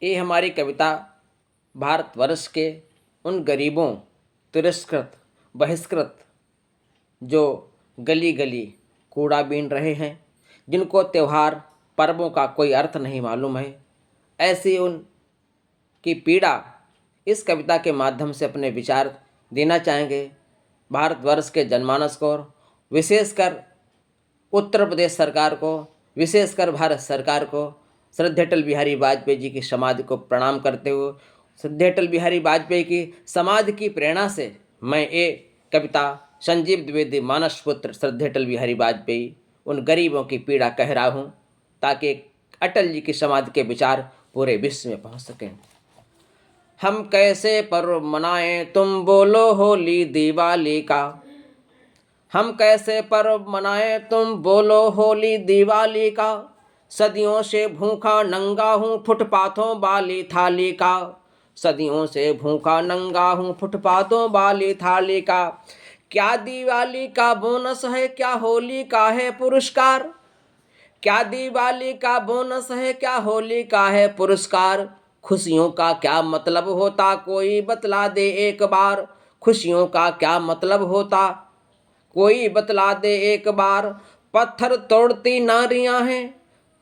ये हमारी कविता भारतवर्ष के उन गरीबों, तिरस्कृत, बहिष्कृत, जो गली गली कूड़ा बीन रहे हैं, जिनको त्यौहार पर्वों का कोई अर्थ नहीं मालूम है, ऐसी उनकी पीड़ा इस कविता के माध्यम से अपने विचार देना चाहेंगे भारतवर्ष के जनमानस को, विशेषकर उत्तर प्रदेश सरकार को, विशेषकर भारत सरकार को, श्रद्धेय अटल बिहारी वाजपेयी जी की समाधि को प्रणाम करते हुए, श्रद्धेय अटल बिहारी वाजपेयी की समाधि की प्रेरणा से मैं ये कविता संजीव द्विवेदी मानस पुत्र श्रद्धेय अटल बिहारी वाजपेयी उन गरीबों की पीड़ा कह रहा हूँ, ताकि अटल जी की समाधि के विचार पूरे विश्व में पहुँच सकें। हम कैसे पर्व मनाएं, तुम बोलो होली दिवाली का। हम कैसे पर्व मनाएं, तुम बोलो होली दिवाली का। सदियों से भूखा नंगा हूँ फुटपाथों वाली थाली का। सदियों से भूखा नंगा हूँ फुटपाथों वाली थाली का। क्या दिवाली का बोनस है, क्या होली का है पुरस्कार। क्या दिवाली का बोनस है, क्या होली का है पुरस्कार। खुशियों का क्या मतलब होता, कोई बतला दे एक बार। खुशियों का क्या मतलब होता, कोई बतला दे एक बार। पत्थर तोड़ती नारियां हैं,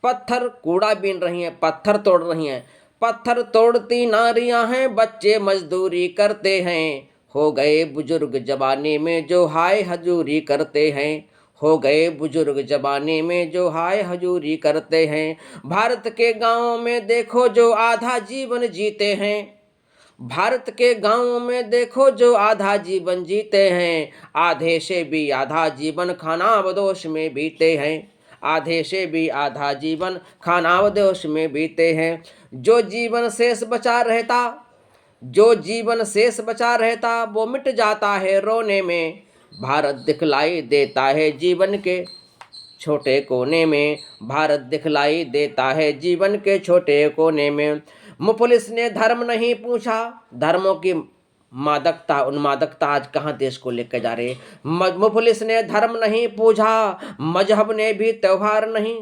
पत्थर कूड़ा बीन रही हैं, पत्थर तोड़ रही हैं। पत्थर तोड़ती नारियां हैं, बच्चे मजदूरी करते हैं। हो गए बुजुर्ग जवानी में जो हाय हजूरी करते हैं। हो गए बुजुर्ग जवानी में जो हाय हजूरी करते हैं। भारत के गांवों में देखो जो आधा जीवन जीते हैं। भारत के गांवों में देखो जो आधा जीवन जीते हैं। आधे से भी आधा जीवन खानाबदोश में बीते हैं। आधे से भी आधा जीवन खानाबदोश में बीते हैं। जो जीवन शेष बचा रहता, जो जीवन शेष बचा रहता वो मिट जाता है रोने में। भारत दिखलाई देता है जीवन के छोटे कोने में। भारत दिखलाई देता है जीवन के छोटे कोने में। मुफलिस ने धर्म नहीं पूछा, धर्मों की मादकता उन्मादकता आज कहाँ देश को लेकर जा रहे। मुफलिस ने धर्म नहीं पूछा, मजहब ने भी त्यौहार नहीं।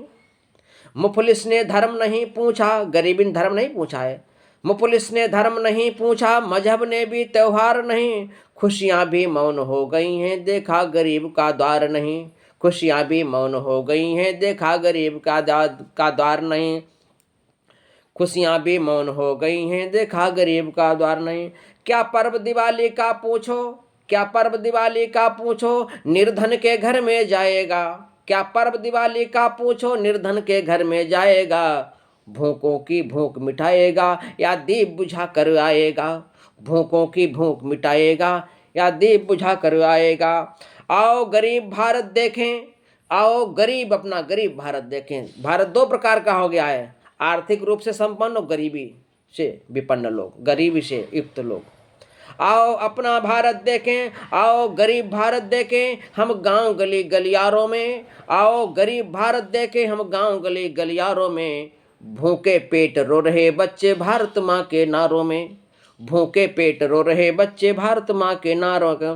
मुफलिस ने धर्म नहीं पूछा, गरीबी ने धर्म नहीं पूछा है। मुफलिस ने धर्म नहीं पूछा, मजहब ने भी त्यौहार नहीं। खुशियाँ भी मौन हो गई हैं, देखा गरीब का द्वार नहीं। खुशियाँ भी मौन हो गई हैं, देखा गरीब का द्वार नहीं। खुशियाँ भी मौन हो गई हैं, देखा गरीब का द्वार नहीं। क्या पर्व दिवाली का पूछो, क्या पर्व दिवाली का पूछो, निर्धन के घर में जाएगा। क्या पर्व दिवाली का पूछो, निर्धन के घर में जाएगा। भूखों की भूख मिटाएगा या दीप बुझा कर आएगा। भूखों की भूख मिटाएगा या दीप बुझा कर आएगा। आओ गरीब भारत देखें, आओ गरीब अपना गरीब भारत देखें। भारत दो प्रकार का हो गया है, आर्थिक रूप से संपन्न और गरीबी से विपन्न लोग, गरीबी से युक्त लोग। आओ अपना भारत देखें, आओ गरीब भारत देखें हम गांव गली गलियारों में। आओ गरीब भारत देखें हम गांव गली गलियारों में। भूखे पेट रो रहे बच्चे भारत माँ के नारों में। भूखे पेट रो रहे बच्चे भारत माँ के नारों का।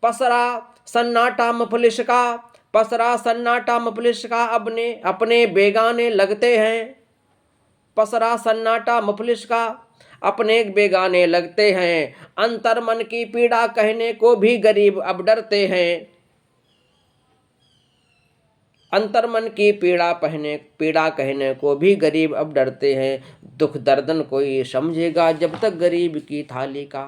पसरा सन्नाटा मुफलिस का, पसरा सन्नाटा मुफलिस का, अपने अपने बेगाने लगते हैं। पसरा सन्नाटा मुफलिस का, अपने बेगाने लगते हैं। अंतर मन की पीड़ा कहने को भी गरीब अब डरते हैं। अंतर मन की पीड़ा कहने को भी गरीब अब डरते हैं। दुख दर्दन कोई समझेगा जब तक गरीब की थाली का।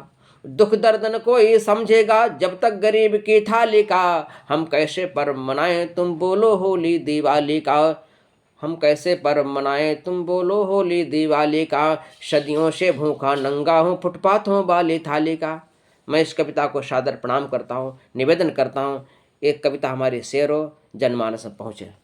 दुख दर्दन कोई समझेगा जब तक गरीब की थाली का। हम कैसे पर्व मनाएं, तुम बोलो होली दिवाली का। हम कैसे पर्व मनाएं, तुम बोलो होली दिवाली का। सदियों से भूखा नंगा हूँ फुटपाथों वाली थाली का। मैं इस कविता को सादर प्रणाम करता हूँ, निवेदन करता हूँ एक कविता हमारी शेरों जनमानस में पहुँचे।